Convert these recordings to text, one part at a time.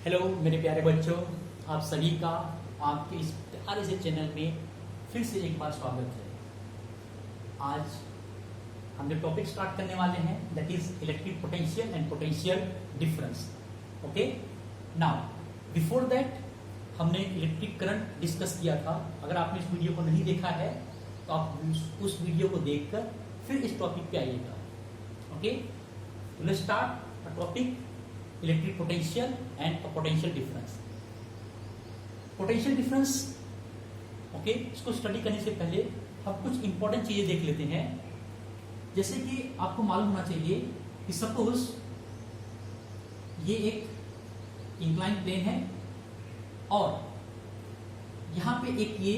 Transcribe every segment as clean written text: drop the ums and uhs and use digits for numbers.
Hello मेरे प्यारे बच्चों, आप सभी का आपके इस प्यारे से चैनल में फिर से एक बार स्वागत है। आज हम जो टॉपिक स्टार्ट करने वाले हैं that is electric potential and potential difference. Okay, now before that हमने इलेक्ट्रिक करंट डिस्कस किया था। अगर आपने इस वीडियो को नहीं देखा है तो आप उस वीडियो को देखकर फिर इस टॉपिक पे आइएगा। Okay, let's start a topic electric potential and potential difference. Potential difference, okay, इसको स्टडी करने से पहले हम कुछ इंपॉर्टेंट चीजें देख लेते हैं। जैसे कि आपको मालूम होना चाहिए कि सपोज ये एक इंक्लाइन प्लेन है और यहां पे एक ये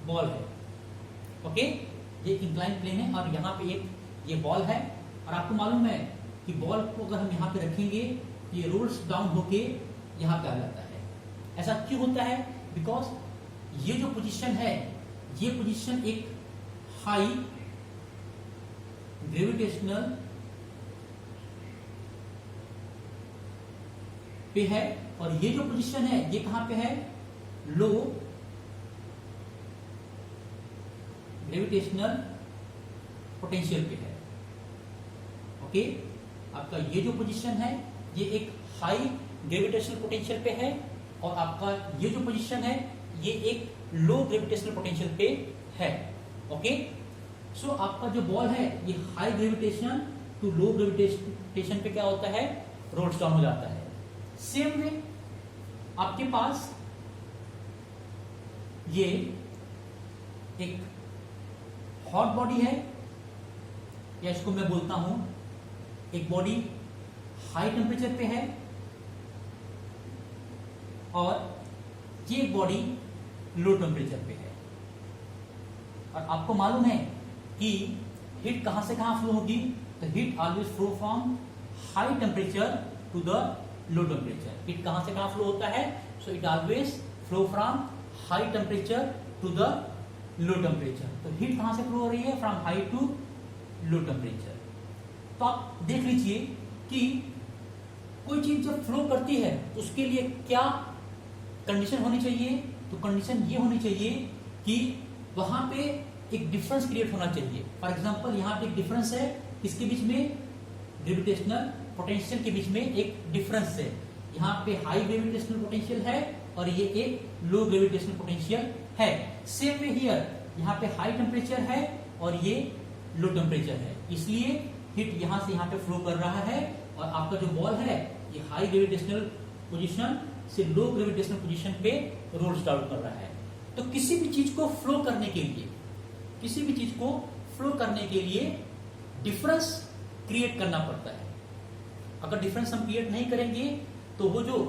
बॉल है। ओके, ये इंक्लाइन प्लेन है और यहां पे एक ये बॉल है और आपको मालूम है कि बॉल को अगर हम यहाँ पे रखेंगे ये रोल्स डाउन होके यहाँ पे आ जाता है। ऐसा क्यों होता है? बिकॉज ये जो पोजीशन है ये पोजीशन एक हाई ग्रेविटेशनल पे है और ये जो पोजीशन है ये कहां पे है? लो ग्रेविटेशनल पोटेंशियल पे है। ओके, आपका ये जो पोजीशन है ये एक हाई ग्रेविटेशनल पोटेंशियल पे है और आपका ये जो पोजीशन है ये एक लो ग्रेविटेशनल पोटेंशियल पे है। ओके, सो आपका जो बॉल है ये high gravitation to low gravitation पे क्या होता है? रोल्स डाउन हो जाता है। सेम वे आपके पास ये एक हॉट बॉडी है, या इसको मैं बोलता हूं एक बॉडी हाई टेम्परेचर पे है और ये बॉडी लो टेम्परेचर पे है। और आपको मालूम है कि हीट कहां से कहां फ्लो होगी? तो heat always flow from high temperature to the low temperature. Heat कहां से कहां फ्लो होता है? So it always flow from high temperature to the low temperature. तो हीट कहां से फ्लो हो रही है? From high to low temperature. तो आप देख लीजिए कि कोई चीज जब फ्लो करती है तो उसके लिए क्या कंडीशन होनी चाहिए? तो कंडीशन ये होनी चाहिए कि वहां पे एक डिफरेंस क्रिएट होना चाहिए। फॉर एग्जांपल यहां पे एक डिफरेंस है, किसके बीच में? ग्रेविटेशनल पोटेंशियल के बीच में एक डिफरेंस है। यहाँ पे हाई ग्रेविटेशनल पोटेंशियल है और ये एक लो ग्रेविटेशनल पोटेंशियल है। सेम वे हियर, यहाँ पे हाई टेम्परेचर है और ये लो टेम्परेचर है, इसलिए हीट यहां से यहां पे फ्लो कर रहा है और आपका जो बॉल है ये हाई ग्रेविटेशनल पोजीशन से लो ग्रेविटेशनल पोजीशन पे रोल्स डाउन कर रहा है। तो किसी भी चीज को फ्लो करने के लिए डिफरेंस क्रिएट करना पड़ता है। अगर डिफरेंस हम क्रिएट नहीं करेंगे तो वो जो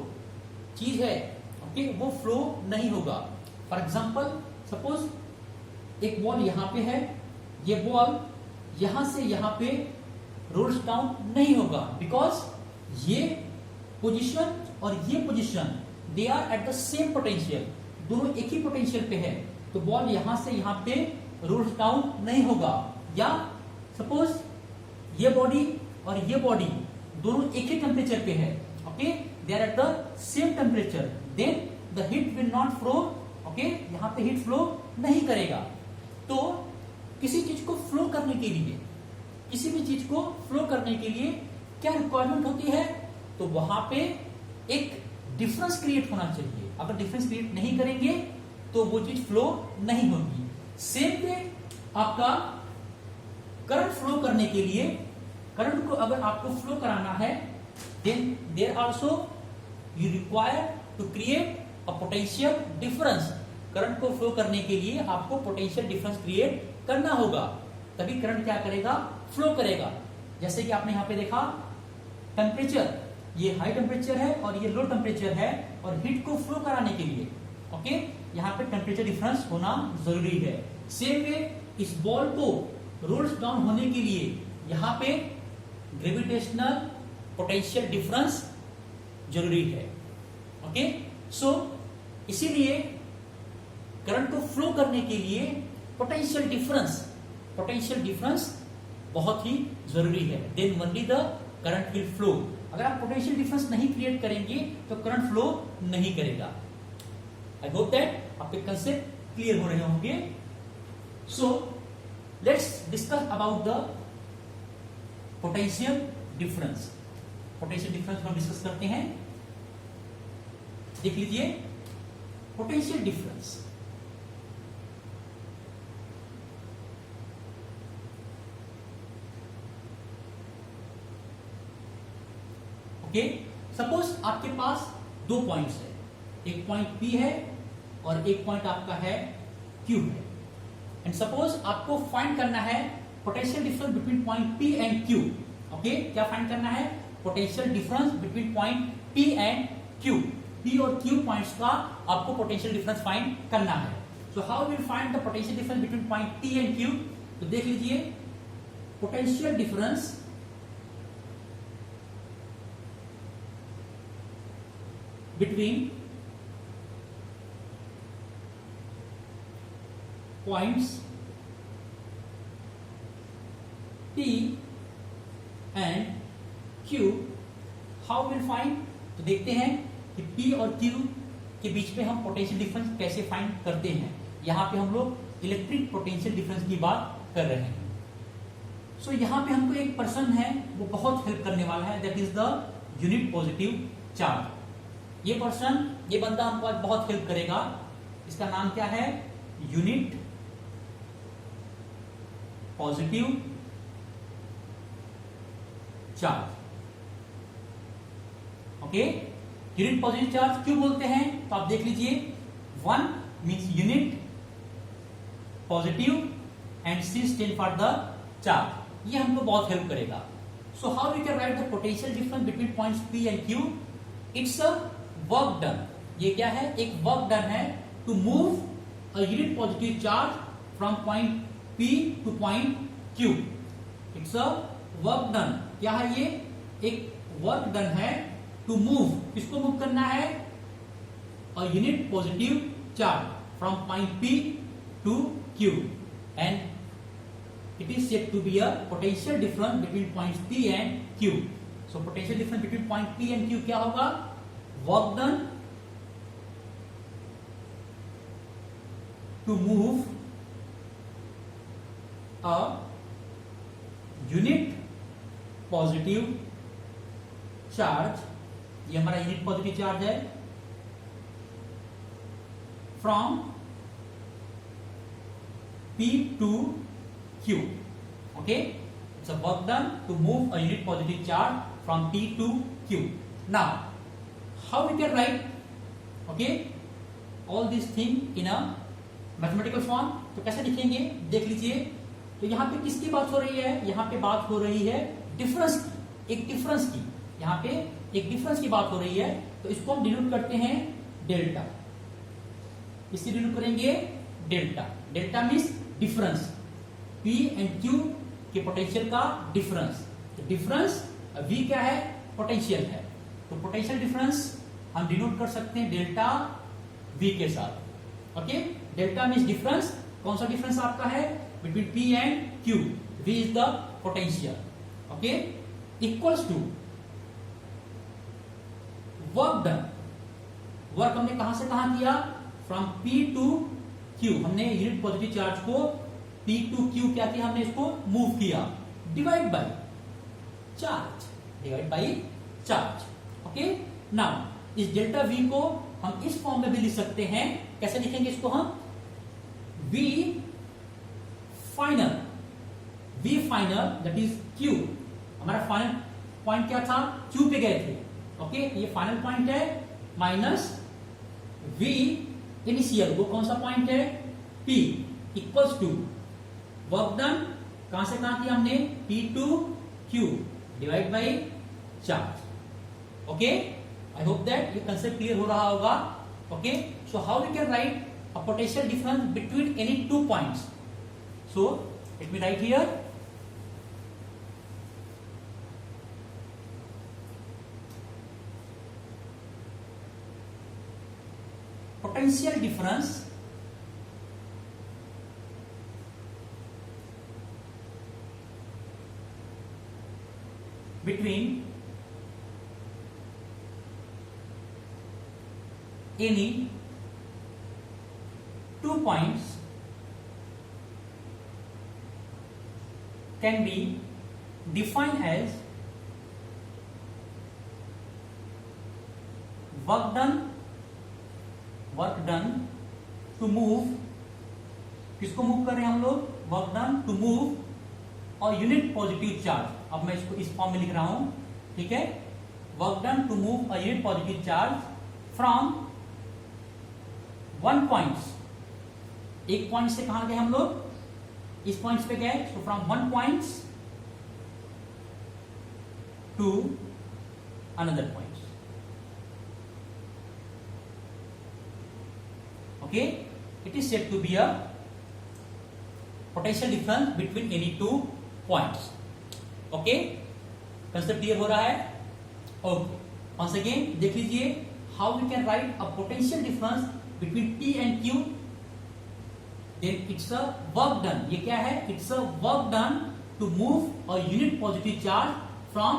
चीज है ओके वो फ्लो नहीं होगा। फॉर एग्जाम्पल सपोज एक बॉल यहां पे है, ये बॉल यहां से यहां पे रोल्स डाउन नहीं होगा बिकॉज ये पोजीशन और ये position they are at the same potential, दोनों एक ही पोटेंशियल पे है। तो बॉल यहां से यहां पे रोल्स डाउन नहीं होगा। या सपोज ये बॉडी और ये बॉडी दोनों एक ही टेम्परेचर पे है, okay, they are at the same temperature, then the heat will not flow. Okay, यहां पे हीट फ्लो नहीं करेगा। तो किसी चीज को फ्लो करने के लिए, किसी भी चीज को फ्लो करने के लिए क्या रिक्वायरमेंट होती है? तो वहां पे एक डिफरेंस क्रिएट होना चाहिए। अगर डिफरेंस क्रिएट नहीं करेंगे तो वो चीज फ्लो नहीं होगी। सेम वे आपका करंट फ्लो करने के लिए, करंट को अगर आपको फ्लो कराना है then there also you require to create a potential difference. Current को फ्लो करने के लिए आपको पोटेंशियल डिफरेंस क्रिएट करना होगा, तभी करंट क्या करेगा? फ्लो करेगा। जैसे कि आपने यहां पे देखा टेम्परेचर, ये हाई टेम्परेचर है और ये लो टेम्परेचर है और हीट को फ्लो कराने के लिए ओके यहां पे टेम्परेचर डिफरेंस होना जरूरी है। सेम वे इस बॉल को रोल्स डाउन होने के लिए यहां पे ग्रेविटेशनल पोटेंशियल डिफरेंस जरूरी है। ओके, सो इसीलिए करंट को फ्लो करने के लिए पोटेंशियल डिफरेंस बहुत ही जरूरी है। Then only the current will flow. अगर आप पोटेंशियल डिफरेंस नहीं क्रिएट करेंगे तो करंट फ्लो नहीं करेगा। आई होप दैट आपके कंसेप्ट क्लियर हो रहे होंगे। So let's discuss about the potential difference. Potential difference हम डिस्कस करते हैं। देख लीजिए पोटेंशियल डिफरेंस। ओके, सपोज आपके पास दो पॉइंट्स है, एक पॉइंट P है और एक पॉइंट आपका है Q है। एंड सपोज आपको फाइंड करना है potential difference between point P and Q। Okay, क्या फाइंड करना है? Potential difference between point P and Q। P और Q पॉइंट्स का आपको पोटेंशियल डिफरेंस फाइंड करना है। So how will find the potential difference between point P and Q? तो देख लीजिए potential difference between points P and Q, how will find? तो देखते हैं कि P और Q के बीच में हम पोटेंशियल डिफरेंस कैसे फाइंड करते हैं। यहां पे हम लोग इलेक्ट्रिक पोटेंशियल डिफरेंस की बात कर रहे हैं। सो यहां पे हमको एक पर्सन है वो बहुत हेल्प करने वाला है, that is the unit positive charge. ये पर्सन, ये बंदा हमको आज बहुत हेल्प करेगा। इसका नाम क्या है? Unit positive charge. Okay, unit positive charge क्यों बोलते हैं? तो आप देख लीजिए, 1 means unit positive and C stand for the charge. ये हमको बहुत हेल्प करेगा। So how we can write the potential difference between points P and Q? It's a work done. ये क्या है? एक वर्क डन है to move a unit positive charge from point P to point Q। It's a work done. क्या है ये? एक work done है टू मूव। किसको मूव करना है? A unit positive charge from point P to Q and it is said to be a potential difference between points P and Q। So potential difference between point P and Q क्या होगा? Work done to move a unit positive charge, ये हमारा unit positive charge है, from P to Q। Okay, it's a work done to move a unit positive charge from P to Q। Now how we can write okay all these thing in a mathematical form? तो कैसे लिखेंगे? देख लीजिए, तो यहाँ पे किसकी बात हो रही है? यहाँ पे बात हो रही है डिफरेंस की, एक डिफरेंस की। यहाँ पे एक डिफरेंस की बात हो रही है, तो इसको हम डिनोट करते हैं डेल्टा। इससे डिनोट करेंगे delta. Delta means difference, P and Q के पोटेंशियल का डिफरेंस। तो डिफरेंस V क्या है? पोटेंशियल है। तो पोटेंशियल डिफरेंस हम डिनोट कर सकते हैं डेल्टा V के साथ। Okay, delta means difference. कौन सा डिफरेंस आपका है? Between P and Q। V is the potential. Okay, equals to work done. Work हमने कहां से कहां किया? From P to Q। हमने यूनिट पॉजिटिव चार्ज को P टू Q क्या किया? हमने इसको मूव किया, divide by charge, divide by charge. Okay, now इस डेल्टा V को हम इस फॉर्म में भी लिख सकते हैं। कैसे लिखेंगे इसको हम? V final, V final that is Q। हमारा फाइनल पॉइंट क्या था? Q पे गए थे। ओके, ये फाइनल पॉइंट है, माइनस V इनिशियल, वो कौन सा पॉइंट है? P, equals to work done कहां से कहां किया हमने? P to Q divide by charge. Okay, I hope that ये कंसेप्ट क्लियर हो रहा होगा। Okay, so how we can write a potential difference between any two points? So let me right here potential difference between any 2 points can be defined as work done to move, किसको move कर रहे हैं हम लोग, work done to move और unit positive charge. अब मैं इसको इस फॉर्म में लिख रहा हूं, ठीक है, work done to move a unit positive charge from 1 point, एक पॉइंट से कहां गए हम लोग, इस पॉइंट पे गए, तो from 1 point to another point. Okay, it is said to be a potential difference between any 2 points. Okay, concept clear हो रहा है? ओके, वंस अगेन देख लीजिए, how we can write a potential difference between P and Q। Then it's a work done, ये क्या है, it's a work done to move a unit positive charge from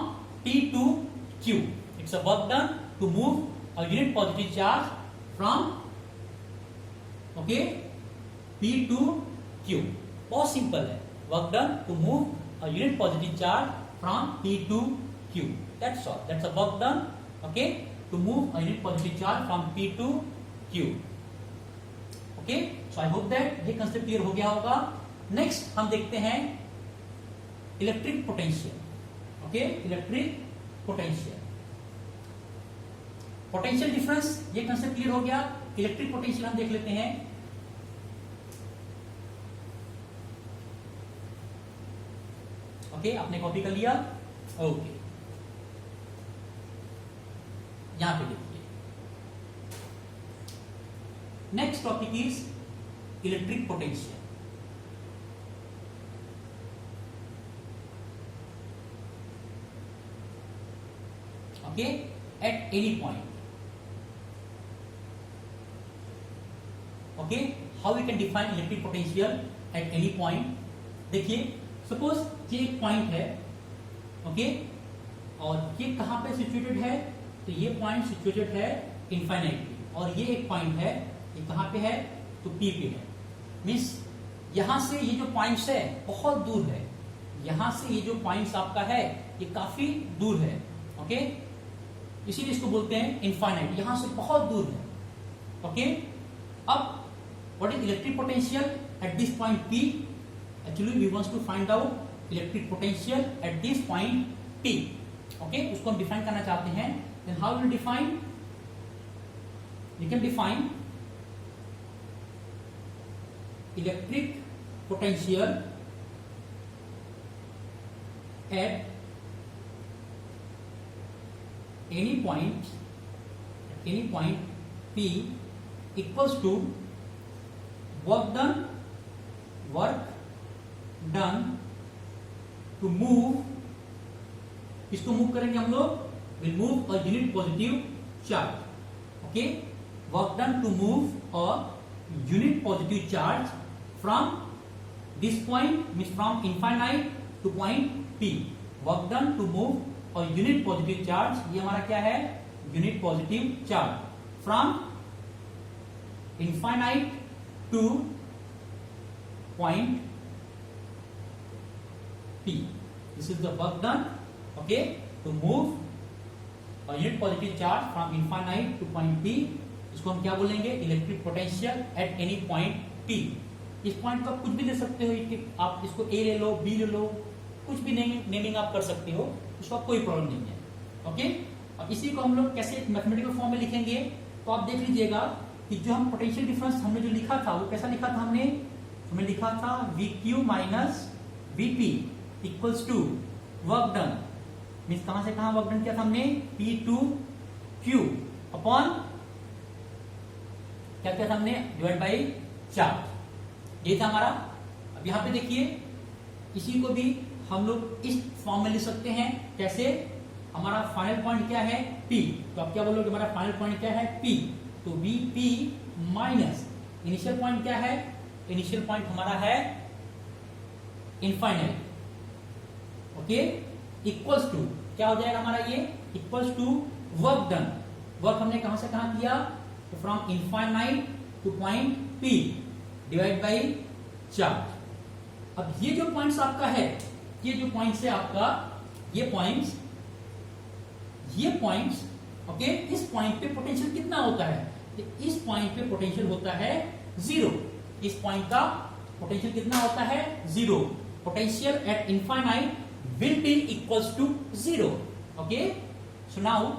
P to Q। It's a work done to move a unit positive charge from, okay, P to Q। बहुत simple है, work done to move a unit positive charge from P to Q। That's all, that's a work done, okay, to move a unit positive charge from P to Q। Okay, so I hope that ये concept clear हो गया होगा। Next हम देखते हैं electric potential. Okay, electric potential, potential difference, ये concept clear हो गया। इलेक्ट्रिक पोटेंशियल हम देख लेते हैं। ओके, आपने कॉपी कर लिया? ओके, यहां पे देखिए, next topic is electric potential. Okay, at any point. Okay, how we can define electric potential at any point. देखिए, सपोज ये एक पॉइंट है, ओके, और ये कहां पे सिचुएटेड है, तो ये पॉइंट सिचुएटेड है इनफाइनाइटली, और ये एक पॉइंट है, ये कहां पे है, तो P पे है। मीन्स यहां से ये जो पॉइंट्स है बहुत दूर है, यहां से ये जो पॉइंट्स आपका है ये काफी दूर है। ओके, इसीलिए इसको बोलते हैं इनफाइनाइट, यहां से बहुत दूर है। ओके, अब what is electric potential at this point P? Actually we want to find out electric potential at this point P। Okay, उसको हम डिफाइन करना चाहते हैं। Then how will define? We can define electric potential at any point P equals to work done to move, इसको move करेंगे हम लोग, will move a unit positive charge. Okay, work done to move a unit positive charge from this point, means from infinite to point P। Work done to move a unit positive charge, ये हमारा क्या है, unit positive charge from infinite to point P। This is the work done, okay, to move a unit positive charge from infinite to point P। इसको हम क्या बोलेंगे, electric potential at any point P। इस point को आप कुछ भी ले सकते हो, आप इसको A ले लो, B ले लो, कुछ भी नेमिंग आप कर सकते हो, उसका कोई प्रॉब्लम नहीं है। ओके, अब इसी को हम लोग कैसे मैथमेटिकल फॉर्म में लिखेंगे, तो आप देख लीजिएगा कि जो हम पोटेंशियल डिफरेंस हमने जो लिखा था वो कैसा लिखा था, हमने लिखा था VQ minus VP equals to work done, means कहां से कहां वर्क डन किया था हमने, P टू Q अपॉन क्या किया था हमने, डिवाइड बाई चार्ज, ये था हमारा। अब यहां पे देखिए, इसी को भी हम लोग इस फॉर्म में लिख सकते हैं, कैसे, हमारा फाइनल पॉइंट क्या है, P, तो आप क्या बोलोगे, हमारा फाइनल पॉइंट क्या है, P, तो VP माइनस इनिशियल पॉइंट क्या है, इनिशियल पॉइंट हमारा है इनफाइनाइट। ओके, इक्वल्स टू क्या हो जाएगा हमारा, ये equals to work done, work हमने कहां से कहां किया, तो from infinite to point P divide by charge. अब ये जो पॉइंट्स आपका है, ये जो पॉइंट्स है आपका, ये पॉइंट्स ओके, इस पॉइंट पे पोटेंशियल कितना होता है? तो इस पॉइंट पे पोटेंशियल होता है 0। इस पॉइंट का पोटेंशियल कितना होता है? 0। Potential at infinite will be equals to 0। Okay, so now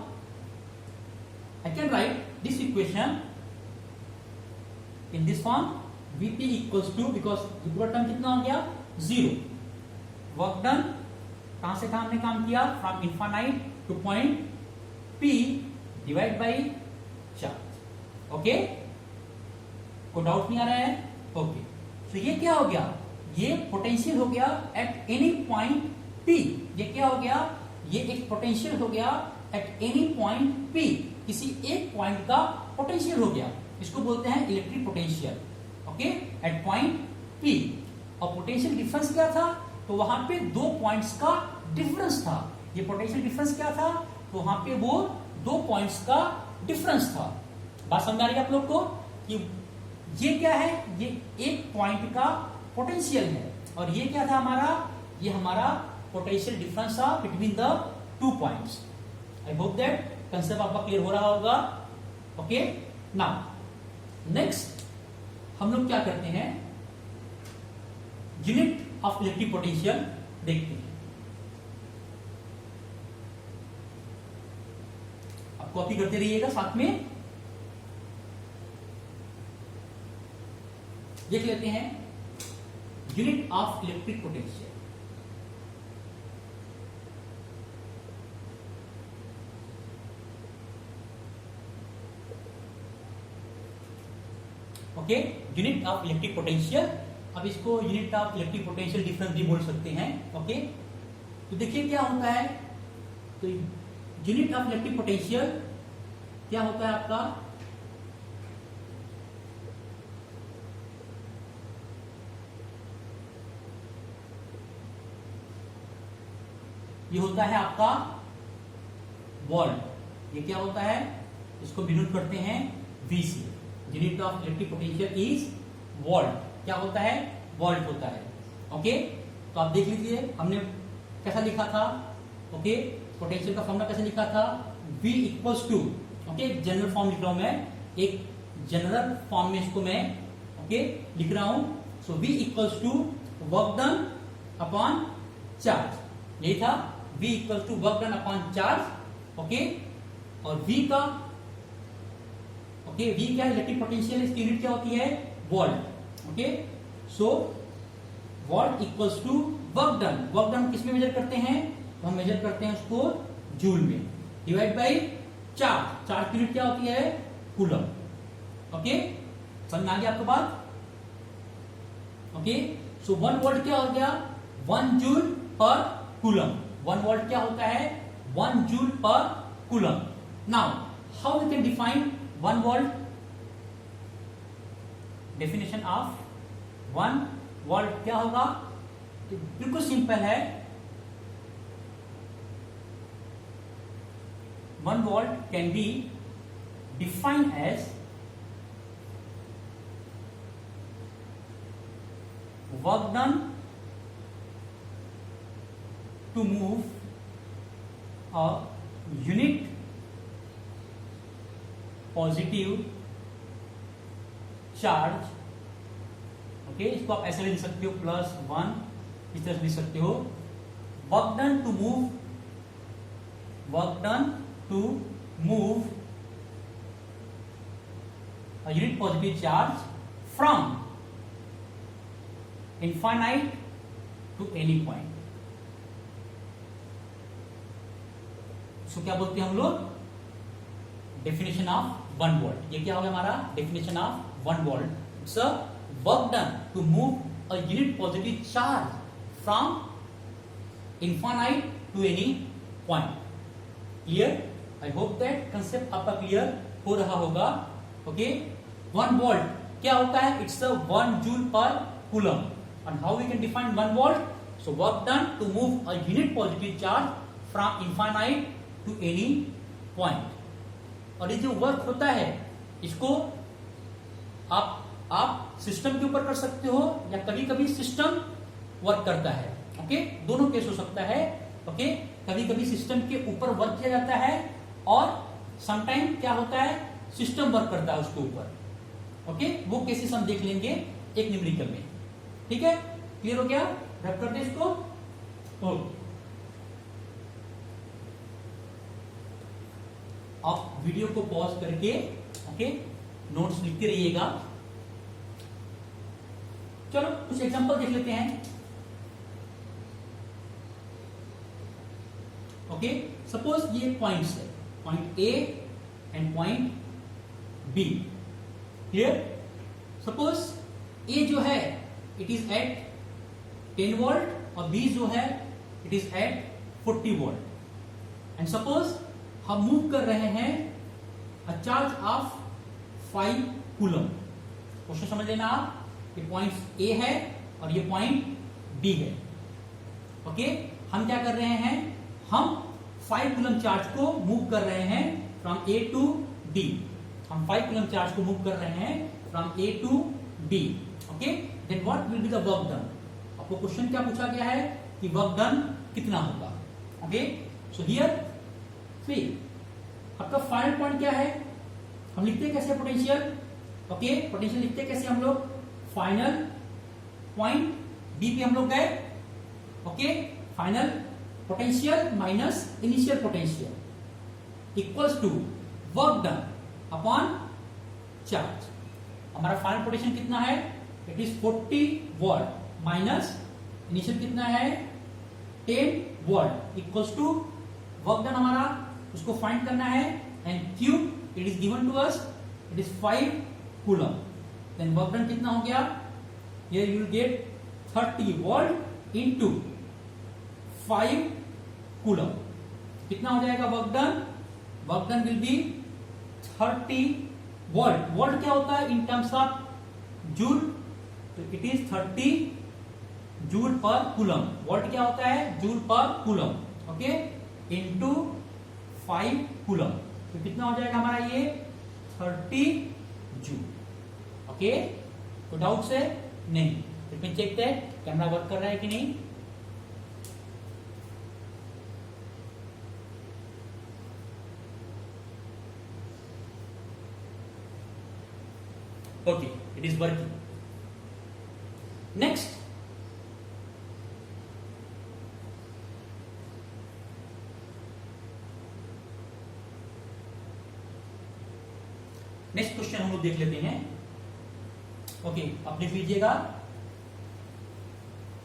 I can write this equation in this form, Vp equals to, because term कितना हो गया? 0। वर्क डन कहां से कहां हमने काम किया? From infinite to point P divide by charge. Okay, कोई डाउट नहीं आ रहा है? ओके, तो ये क्या हो गया? ये पोटेंशियल हो गया एट एनी पॉइंट P। ये क्या हो गया? ये एक पोटेंशियल हो गया एट एनी पॉइंट P, किसी एक पॉइंट का पोटेंशियल हो गया। इसको बोलते हैं electric potential. Okay, at point P। और पोटेंशियल डिफरेंस क्या था? तो वहां पे दो पॉइंट्स का डिफरेंस था। ये पोटेंशियल डिफरेंस क्या था? तो वहां पे वो दो पॉइंट्स का डिफरेंस था। बात समझ आ रही है आप लोग को कि ये क्या है? ये एक पॉइंट का पोटेंशियल है, और ये क्या था हमारा? ये हमारा पोटेंशियल डिफरेंस था between the two points. I hope that concept आपका क्लियर हो रहा होगा। ओके, नाउ नेक्स्ट हम लोग क्या करते हैं? यूनिट ऑफ इलेक्ट्रिक पोटेंशियल देखते हैं। आप कॉपी करते रहिएगा साथ में। देख लेते हैं unit of electric potential. Okay, unit of electric potential. अब इसको unit of electric potential difference भी बोल सकते हैं। ओके, तो देखिए क्या होता है। तो यूनिट ऑफ इलेक्ट्रिक पोटेंशियल क्या होता है आपका? ये होता है आपका वोल्ट। ये क्या होता है? इसको डिनोट करते हैं V से। Unit of electric potential is volt. क्या होता है? वोल्ट होता है। ओके, तो आप देख लीजिए हमने कैसा लिखा था। ओके, पोटेंशियल का फॉर्मूला कैसे लिखा था? V equals to, okay, general form लिख रहा हूं मैं, एक जनरल फॉर्म में इसको मैं ओके लिख रहा हूं। So V equals to work done upon charge. यही था, V equals to work done upon charge. Okay, और V का ओके, V क्या है? Electric potential. इसकी यूनिट क्या होती है? Volt. Okay, so volt equals to work done. Work done किस में मेजर करते हैं? तो हम मेजर करते हैं उसको जूल में, डिवाइड बाई चार्ज। चार्ज की यूनिट क्या होती है? कूलम। ओके, समझ में आ गया आपको बात? ओके, सो 1 वोल्ट क्या हो गया? 1 जूल पर कूलम। 1 वोल्ट क्या होता है? 1 joule per coulomb. Now how we can define 1 volt? Definition of 1 volt क्या होगा? तो बिल्कुल सिंपल है। 1 volt can be defined as work done to move a unit positive charge. Okay, इसको आप ऐसे भी लिख सकते हो, +1, इस तरह से लिख सकते हो। Work done to move a unit positive charge from infinite to any point। So क्या बोलते हैं हम लोग? Definition of 1 volt. ये क्या हो गया हमारा? Definition of 1 volt. It's a work done to move a unit positive charge from infinite to any point. Clear? I hope that concept आपका क्लियर हो रहा होगा। ओके, 1 वोल्ट क्या होता है? It's 1 joule per coulomb. And how we can define 1 volt? So work done to move a unit positive charge from infinite to any point. और ये जो वर्क होता है इसको आप सिस्टम के ऊपर कर सकते हो या कभी कभी सिस्टम वर्क करता है। ओके, दोनों केस हो सकता है। ओके, कभी कभी सिस्टम के ऊपर वर्क किया जाता है और समटाइम क्या होता है, सिस्टम वर्क करता है उसके ऊपर। ओके, वो केसेस हम देख लेंगे एक न्यूमेरिकल में। ठीक है, क्लियर हो गया? रब करते इसको। ओके, आप वीडियो को पॉज करके ओके नोट्स लिखते रहिएगा। चलो कुछ एग्जांपल देख लेते हैं। ओके, सपोज ये पॉइंट्स है, point A and point B. Clear? Suppose A जो है इट इज एट 10 वोल्ट और बी जो है it is at 40 volt. And suppose हम मूव कर रहे हैं a charge of 5 coulomb. Question समझ लेना आप, ये पॉइंट ए है और ये पॉइंट बी है। ओके, हम क्या कर रहे हैं, हम 5 कूलम चार्ज को मूव कर रहे हैं फ्रॉम ए टू बी। हम 5 कूलम चार्ज को मूव कर रहे हैं from A to B. Okay, then what will be the work done. आपको क्वेश्चन क्या पूछा गया है कि वर्क डन कितना होगा। ओके, सो हियर सी आपका फाइनल पॉइंट क्या है, हम लिखते हैं कैसे पोटेंशियल। ओके, पोटेंशियल लिखते हैं कैसे हम लोग, फाइनल पॉइंट बी पे हम लोग गए। Okay, final potential minus initial potential equals to work done upon charge. हमारा फाइनल पोटेंशियल कितना है, it is 40 volt minus initial कितना है 10 volt equals to work done हमारा उसको फाइंड करना है। And Q it is given to us, it is 5 coulomb. Then work done कितना हो गया, here you will get 30 volt into 5 coulomb. कितना हो जाएगा work done, work done will be 30 volt. Volt क्या होता है इन टर्म्स ऑफ जूल, तो it is 30 joule per coulomb. Volt क्या होता है, joule per coulomb. Okay, into 5 coulomb, तो कितना हो जाएगा हमारा ये 30 जूल। ओके, तो डाउट है नहीं, फिर चेक है कैमरा वर्क कर रहा है कि नहीं। Okay, it is working. Next question हम लोग देख लेते हैं। ओके, आप लिख लीजिएगा